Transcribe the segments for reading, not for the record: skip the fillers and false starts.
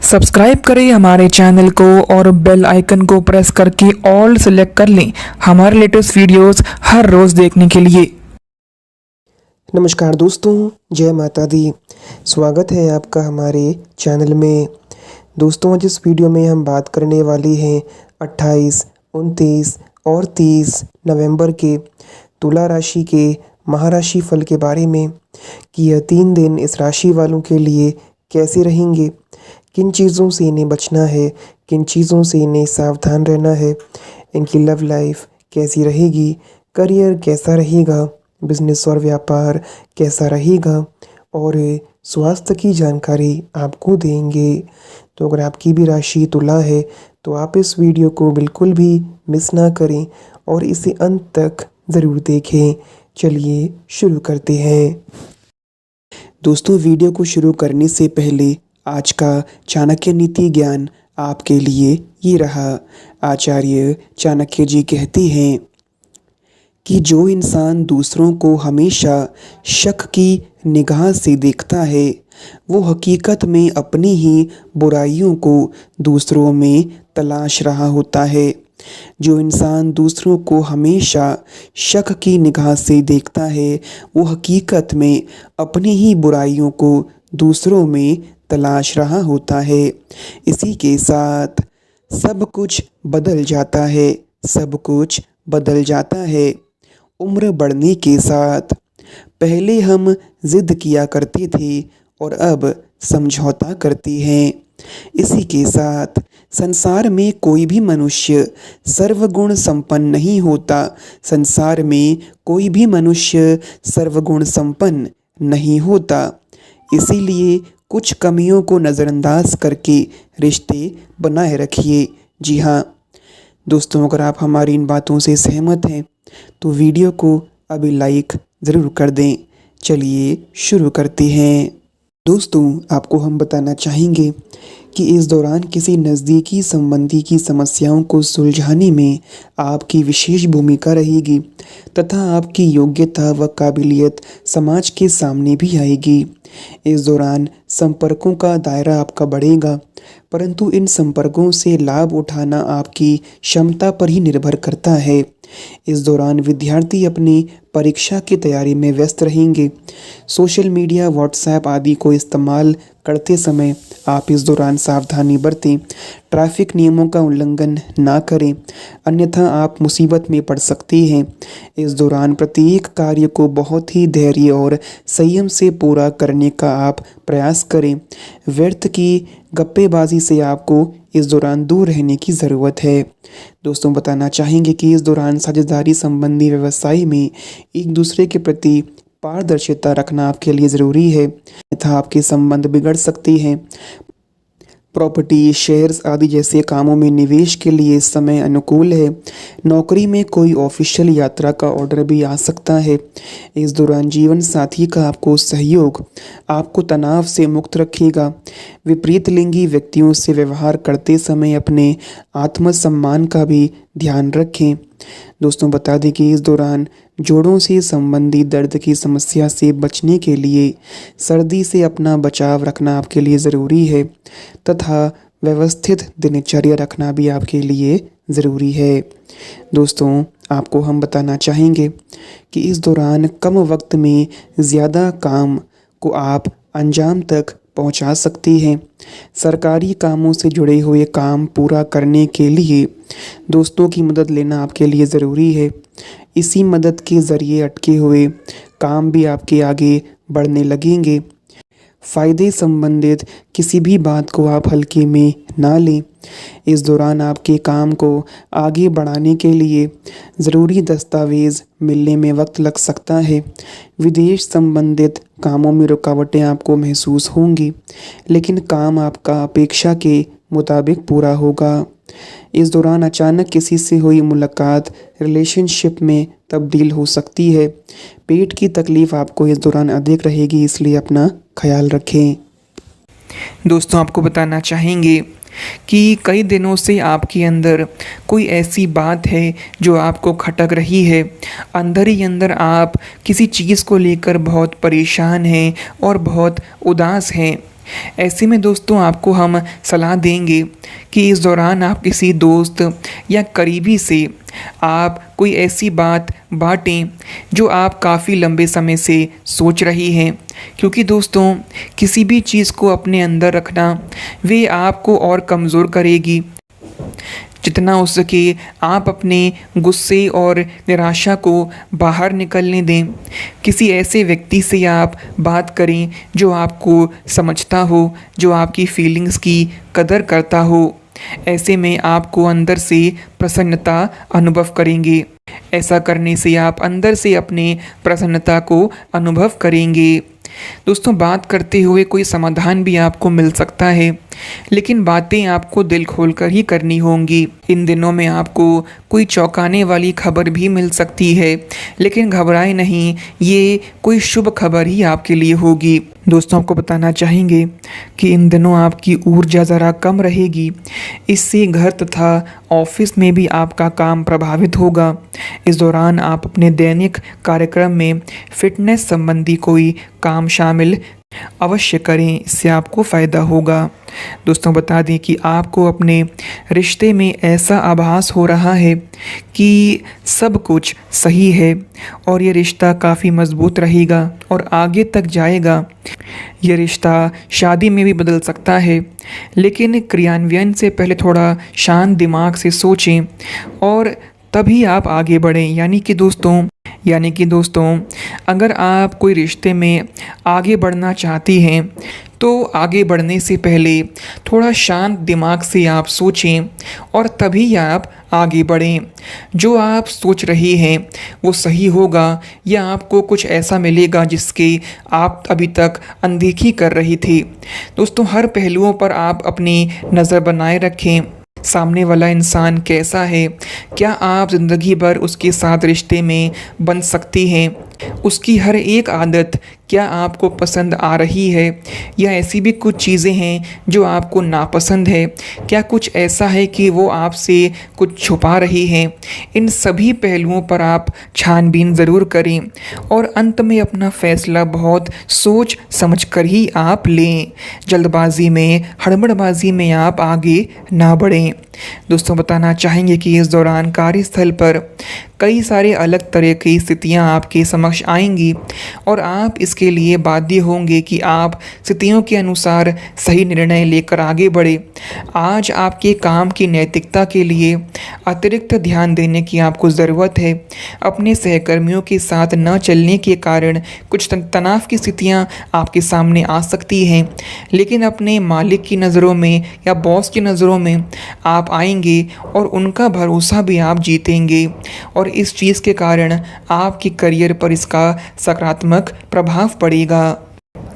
Subscribe करें हमारे channel को और बेल आइकन को प्रेस करके ऑल सेलेक्ट कर लें हमारे लेटेस्ट वीडियोस हर रोज़ देखने के लिए। नमस्कार दोस्तों, जय माता दी। स्वागत है आपका हमारे चैनल में। दोस्तों, आज इस वीडियो में हम बात करने वाले हैं 28, 29 और 30 नवंबर के तुला राशि के महाराशि फल के बारे में कि यह 3 दिन इस राशि वालों के लिए कैसे रहेंगे, किन चीज़ों से इन्हें बचना है, किन चीज़ों से इन्हें सावधान रहना है, इनकी लव लाइफ कैसी रहेगी, करियर कैसा रहेगा, बिजनेस और व्यापार कैसा रहेगा और स्वास्थ्य की जानकारी आपको देंगे। तो अगर आपकी भी राशि तुला है तो आप इस वीडियो को बिल्कुल भी मिस ना करें और इसे अंत तक ज़रूर देखें। चलिए शुरू करते हैं। दोस्तों, वीडियो को शुरू करने से पहले आज का चाणक्य नीति ज्ञान आपके लिए ये रहा। आचार्य चाणक्य जी कहते हैं कि जो इंसान दूसरों को हमेशा शक की निगाह से देखता है वो हकीकत में अपनी ही बुराइयों को दूसरों में तलाश रहा होता है। जो इंसान दूसरों को हमेशा शक की निगाह से देखता है वो हकीकत में अपनी ही बुराइयों को दूसरों में तलाश रहा होता है। इसी के साथ सब कुछ बदल जाता है, सब कुछ बदल जाता है। उम्र बढ़ने के साथ पहले हम जिद किया करते थे और अब समझौता करते हैं। इसी के साथ संसार में कोई भी मनुष्य सर्वगुण संपन्न नहीं होता। संसार में कोई भी मनुष्य सर्वगुण संपन्न नहीं होता। इसीलिए कुछ कमियों को नज़रअंदाज करके रिश्ते बनाए रखिए। जी हाँ दोस्तों, अगर आप हमारी इन बातों से सहमत हैं तो वीडियो को अभी लाइक ज़रूर कर दें। चलिए शुरू करते हैं। दोस्तों, आपको हम बताना चाहेंगे कि इस दौरान किसी नज़दीकी संबंधी की समस्याओं को सुलझाने में आपकी विशेष भूमिका रहेगी तथा आपकी योग्यता व काबिलियत समाज के सामने भी आएगी। इस दौरान संपर्कों का दायरा आपका बढ़ेगा, परंतु इन संपर्कों से लाभ उठाना आपकी क्षमता पर ही निर्भर करता है। इस दौरान विद्यार्थी अपनी परीक्षा की तैयारी में व्यस्त रहेंगे। सोशल मीडिया, व्हाट्सएप आदि को इस्तेमाल करते समय आप इस दौरान सावधानी बरतें। ट्रैफिक नियमों का उल्लंघन ना करें, अन्यथा आप मुसीबत में पड़ सकते हैं। इस दौरान प्रत्येक कार्य को बहुत ही धैर्य और संयम से पूरा करने का आप प्रयास करें। व्यर्थ की गप्पेबाजी से आपको इस दौरान दूर रहने की ज़रूरत है। दोस्तों, बताना चाहेंगे कि इस दौरान साझेदारी संबंधी व्यवसाय में एक दूसरे के प्रति पारदर्शिता रखना आपके लिए ज़रूरी है, तथा आपके संबंध बिगड़ सकते हैं। प्रॉपर्टी, शेयर्स आदि जैसे कामों में निवेश के लिए समय अनुकूल है। नौकरी में कोई ऑफिशियल यात्रा का ऑर्डर भी आ सकता है। इस दौरान जीवन साथी का आपको सहयोग आपको तनाव से मुक्त रखेगा। विपरीत लिंगी व्यक्तियों से व्यवहार करते समय अपने आत्मसम्मान का भी ध्यान रखें। दोस्तों, बता दें कि इस दौरान जोड़ों से संबंधित दर्द की समस्या से बचने के लिए सर्दी से अपना बचाव रखना आपके लिए ज़रूरी है तथा व्यवस्थित दिनचर्या रखना भी आपके लिए ज़रूरी है। दोस्तों, आपको हम बताना चाहेंगे कि इस दौरान कम वक्त में ज़्यादा काम को आप अंजाम तक पहुंचा सकते हैं। सरकारी कामों से जुड़े हुए काम पूरा करने के लिए दोस्तों की मदद लेना आपके लिए ज़रूरी है। इसी मदद के ज़रिए अटके हुए काम भी आपके आगे बढ़ने लगेंगे। फ़ायदे संबंधित किसी भी बात को आप हल्के में ना लें। इस दौरान आपके काम को आगे बढ़ाने के लिए ज़रूरी दस्तावेज़ मिलने में वक्त लग सकता है। विदेश संबंधित कामों में रुकावटें आपको महसूस होंगी, लेकिन काम आपका अपेक्षा के मुताबिक पूरा होगा। इस दौरान अचानक किसी से हुई मुलाकात रिलेशनशिप में तब्दील हो सकती है। पेट की तकलीफ़ आपको इस दौरान अधिक रहेगी, इसलिए अपना ख्याल रखें। दोस्तों, आपको बताना चाहेंगे कि कई दिनों से आपके अंदर कोई ऐसी बात है जो आपको खटक रही है। अंदर ही अंदर आप किसी चीज़ को लेकर बहुत परेशान हैं और बहुत उदास हैं। ऐसे में दोस्तों आपको हम सलाह देंगे कि इस दौरान आप किसी दोस्त या करीबी से आप कोई ऐसी बात बांटें जो आप काफ़ी लंबे समय से सोच रही हैं, क्योंकि दोस्तों किसी भी चीज़ को अपने अंदर रखना वे आपको और कमज़ोर करेगी। जितना हो सके आप अपने गुस्से और निराशा को बाहर निकलने दें। किसी ऐसे व्यक्ति से आप बात करें जो आपको समझता हो, जो आपकी फीलिंग्स की कदर करता हो। ऐसे में आपको अंदर से प्रसन्नता अनुभव करेंगे। ऐसा करने से आप अंदर से अपने प्रसन्नता को अनुभव करेंगे। दोस्तों बात करते हुए कोई समाधान भी आपको मिल सकता है, लेकिन बातें आपको दिल खोलकर ही करनी होंगी। इन दिनों में आपको कोई चौंकाने वाली खबर भी मिल सकती है, लेकिन घबराएं नहीं, ये कोई शुभ खबर ही आपके लिए होगी। दोस्तों आपको बताना चाहेंगे कि इन दिनों आपकी ऊर्जा ज़रा कम रहेगी। इससे घर तथा ऑफिस में भी आपका काम प्रभावित होगा। इस दौरान आप अपने दैनिक कार्यक्रम में फिटनेस संबंधी कोई काम शामिल अवश्य करें, इससे आपको फ़ायदा होगा। दोस्तों बता दें कि आपको अपने रिश्ते में ऐसा आभास हो रहा है कि सब कुछ सही है और ये रिश्ता काफ़ी मज़बूत रहेगा और आगे तक जाएगा। ये रिश्ता शादी में भी बदल सकता है, लेकिन क्रियान्वयन से पहले थोड़ा शांत दिमाग से सोचें और तभी आप आगे बढ़ें। यानी कि दोस्तों अगर आप कोई रिश्ते में आगे बढ़ना चाहती हैं तो आगे बढ़ने से पहले थोड़ा शांत दिमाग से आप सोचें और तभी आप आगे बढ़ें। जो आप सोच रही हैं वो सही होगा या आपको कुछ ऐसा मिलेगा जिसके आप अभी तक अनदेखी कर रही थी। दोस्तों हर पहलुओं पर आप अपनी नज़र बनाए रखें। सामने वाला इंसान कैसा है, क्या आप ज़िंदगी भर उसके साथ रिश्ते में बन सकती हैं, उसकी हर एक आदत क्या आपको पसंद आ रही है या ऐसी भी कुछ चीज़ें हैं जो आपको नापसंद है, क्या कुछ ऐसा है कि वो आपसे कुछ छुपा रही हैं। इन सभी पहलुओं पर आप छानबीन ज़रूर करें और अंत में अपना फ़ैसला बहुत सोच समझ कर ही आप लें। जल्दबाजी में, हड़बड़बाजी में आप आगे ना बढ़ें। दोस्तों बताना चाहेंगे कि इस दौरान कार्यस्थल पर कई सारे अलग तरह की स्थितियां आपके समक्ष आएंगी और आप इसके लिए बाध्य होंगे कि आप स्थितियों के अनुसार सही निर्णय लेकर आगे बढ़े। आज आपके काम की नैतिकता के लिए अतिरिक्त ध्यान देने की आपको ज़रूरत है। अपने सहकर्मियों के साथ न चलने के कारण कुछ तनाव की स्थितियां आपके सामने आ सकती हैं, लेकिन अपने मालिक की नज़रों में या बॉस की नज़रों में आप आएंगे और उनका भरोसा भी आप जीतेंगे और इस चीज़ के कारण आपके करियर पर इसका सकारात्मक प्रभाव पड़ेगा।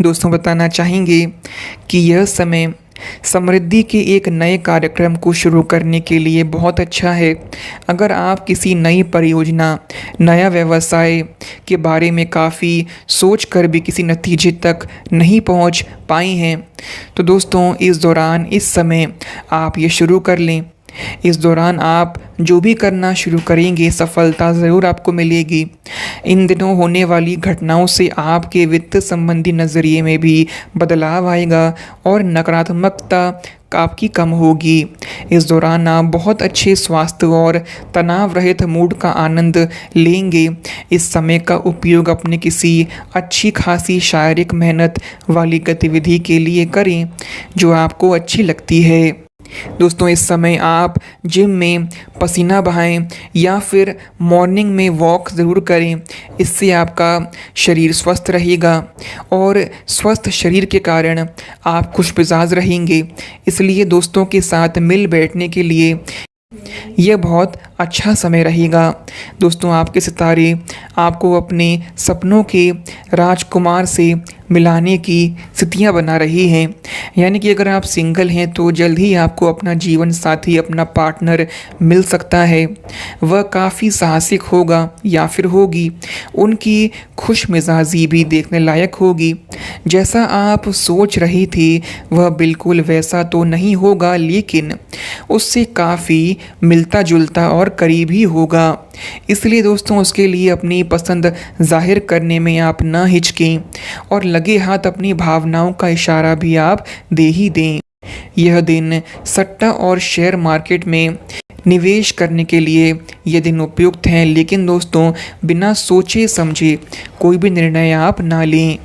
दोस्तों बताना चाहेंगे कि यह समय समृद्धि के एक नए कार्यक्रम को शुरू करने के लिए बहुत अच्छा है। अगर आप किसी नई परियोजना, नया व्यवसाय के बारे में काफ़ी सोच कर भी किसी नतीजे तक नहीं पहुंच पाई हैं तो दोस्तों इस दौरान, इस समय आप ये शुरू कर लें। इस दौरान आप जो भी करना शुरू करेंगे सफलता ज़रूर आपको मिलेगी। इन दिनों होने वाली घटनाओं से आपके वित्त संबंधी नज़रिए में भी बदलाव आएगा और नकारात्मकता आपकी कम होगी। इस दौरान आप बहुत अच्छे स्वास्थ्य और तनाव रहित मूड का आनंद लेंगे। इस समय का उपयोग अपने किसी अच्छी खासी शारीरिक मेहनत वाली गतिविधि के लिए करें जो आपको अच्छी लगती है। दोस्तों इस समय आप जिम में पसीना बहाएं या फिर मॉर्निंग में वॉक ज़रूर करें। इससे आपका शरीर स्वस्थ रहेगा और स्वस्थ शरीर के कारण आप खुशमिजाज रहेंगे। इसलिए दोस्तों के साथ मिल बैठने के लिए यह बहुत अच्छा समय रहेगा। दोस्तों आपके सितारे आपको अपने सपनों के राजकुमार से मिलाने की स्थितियां बना रही हैं। यानी कि अगर आप सिंगल हैं तो जल्द ही आपको अपना जीवन साथी, अपना पार्टनर मिल सकता है। वह काफ़ी साहसिक होगा या फिर होगी। उनकी खुश मिजाजी भी देखने लायक होगी। जैसा आप सोच रही थी वह बिल्कुल वैसा तो नहीं होगा, लेकिन उससे काफ़ी मिलता जुलता और करीबी होगा। इसलिए दोस्तों उसके लिए अपनी पसंद जाहिर करने में आप न हिचकें और लगे हाथ अपनी भावनाओं का इशारा भी आप दे ही दें। यह दिन सट्टा और शेयर मार्केट में निवेश करने के लिए ये दिन उपयुक्त हैं, लेकिन दोस्तों बिना सोचे समझे कोई भी निर्णय आप ना लें।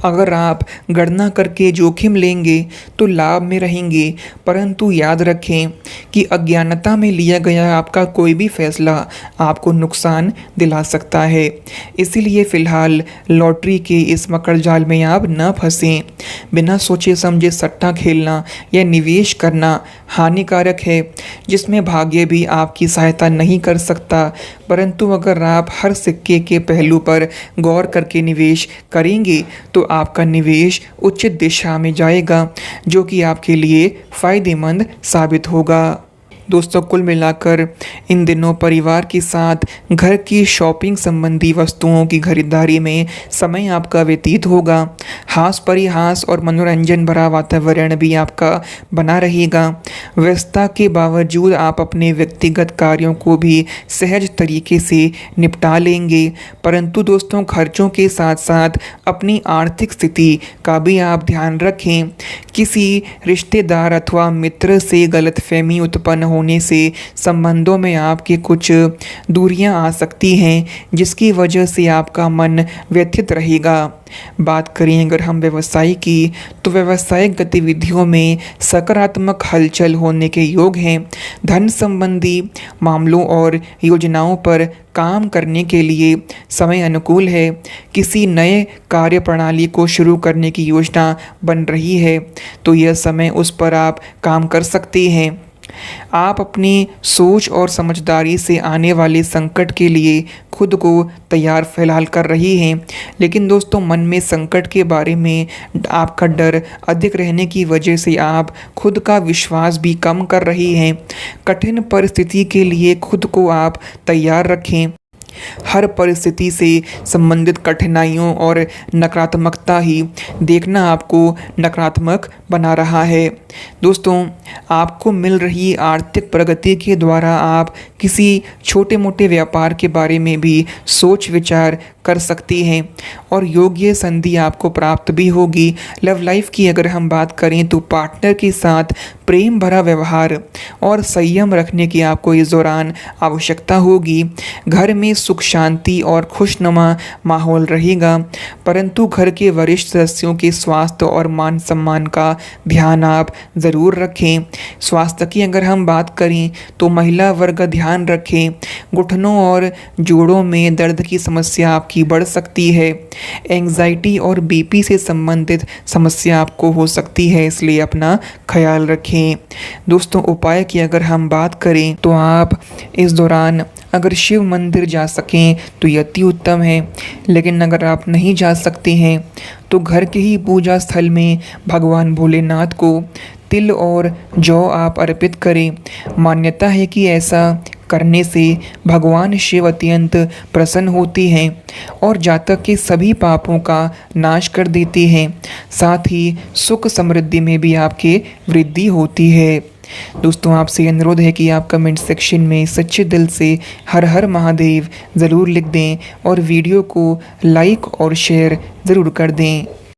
अगर आप गणना करके जोखिम लेंगे तो लाभ में रहेंगे, परंतु याद रखें कि अज्ञानता में लिया गया आपका कोई भी फैसला आपको नुकसान दिला सकता है। इसीलिए फ़िलहाल लॉटरी के इस मकड़जाल में आप न फंसें। बिना सोचे समझे सट्टा खेलना या निवेश करना हानिकारक है, जिसमें भाग्य भी आपकी सहायता नहीं कर सकता। परंतु अगर आप हर सिक्के के पहलू पर गौर करके निवेश करेंगे तो आपका निवेश उचित दिशा में जाएगा, जो कि आपके लिए फ़ायदेमंद साबित होगा। दोस्तों कुल मिलाकर इन दिनों परिवार के साथ घर की शॉपिंग संबंधी वस्तुओं की खरीदारी में समय आपका व्यतीत होगा। हास परिहास और मनोरंजन भरा वातावरण भी आपका बना रहेगा। व्यस्तता के बावजूद आप अपने व्यक्तिगत कार्यों को भी सहज तरीके से निपटा लेंगे, परंतु दोस्तों खर्चों के साथ साथ अपनी आर्थिक स्थिति का भी आप ध्यान रखें। किसी रिश्तेदार अथवा मित्र से गलतफहमी उत्पन्न होने से संबंधों में आपके कुछ दूरियां आ सकती हैं, जिसकी वजह से आपका मन व्यथित रहेगा। बात करें अगर हम व्यवसाय की, तो व्यावसायिक गतिविधियों में सकारात्मक हलचल होने के योग हैं। धन संबंधी मामलों और योजनाओं पर काम करने के लिए समय अनुकूल है। किसी नए कार्य प्रणाली को शुरू करने की योजना बन रही है तो यह समय उस पर आप काम कर सकते हैं। आप अपनी सोच और समझदारी से आने वाले संकट के लिए खुद को तैयार फिलहाल कर रही हैं, लेकिन दोस्तों मन में संकट के बारे में आपका डर अधिक रहने की वजह से आप खुद का विश्वास भी कम कर रही हैं। कठिन परिस्थिति के लिए खुद को आप तैयार रखें। हर परिस्थिति से संबंधित कठिनाइयों और नकारात्मकता ही देखना आपको नकारात्मक बना रहा है। दोस्तों आपको मिल रही आर्थिक प्रगति के द्वारा आप किसी छोटे मोटे व्यापार के बारे में भी सोच विचार कर सकती हैं और योग्य संधि आपको प्राप्त भी होगी। लव लाइफ की अगर हम बात करें तो पार्टनर के साथ प्रेम भरा व्यवहार और संयम रखने की आपको इस दौरान आवश्यकता होगी। घर में सुख शांति और खुशनुमा माहौल रहेगा, परंतु घर के वरिष्ठ सदस्यों के स्वास्थ्य और मान सम्मान का ध्यान आप ज़रूर रखें। स्वास्थ्य की अगर हम बात करें तो महिला वर्ग का ध्यान रखें। घुटनों और जोड़ों में दर्द की समस्या आपकी बढ़ सकती है। एंग्जाइटी और बीपी से संबंधित समस्या आपको हो सकती है, इसलिए अपना ख्याल रखें। दोस्तों उपाय की अगर हम बात करें तो आप इस दौरान अगर शिव मंदिर जा सकें तो ये अति उत्तम है, लेकिन अगर आप नहीं जा सकते हैं तो घर के ही पूजा स्थल में भगवान भोलेनाथ को तिल और जौ आप अर्पित करें। मान्यता है कि ऐसा करने से भगवान शिव अत्यंत प्रसन्न होते हैं और जातक के सभी पापों का नाश कर देते हैं। साथ ही सुख समृद्धि में भी आपके वृद्धि होती है। दोस्तों आपसे अनुरोध है कि आप कमेंट सेक्शन में सच्चे दिल से हर हर महादेव ज़रूर लिख दें और वीडियो को लाइक और शेयर ज़रूर कर दें।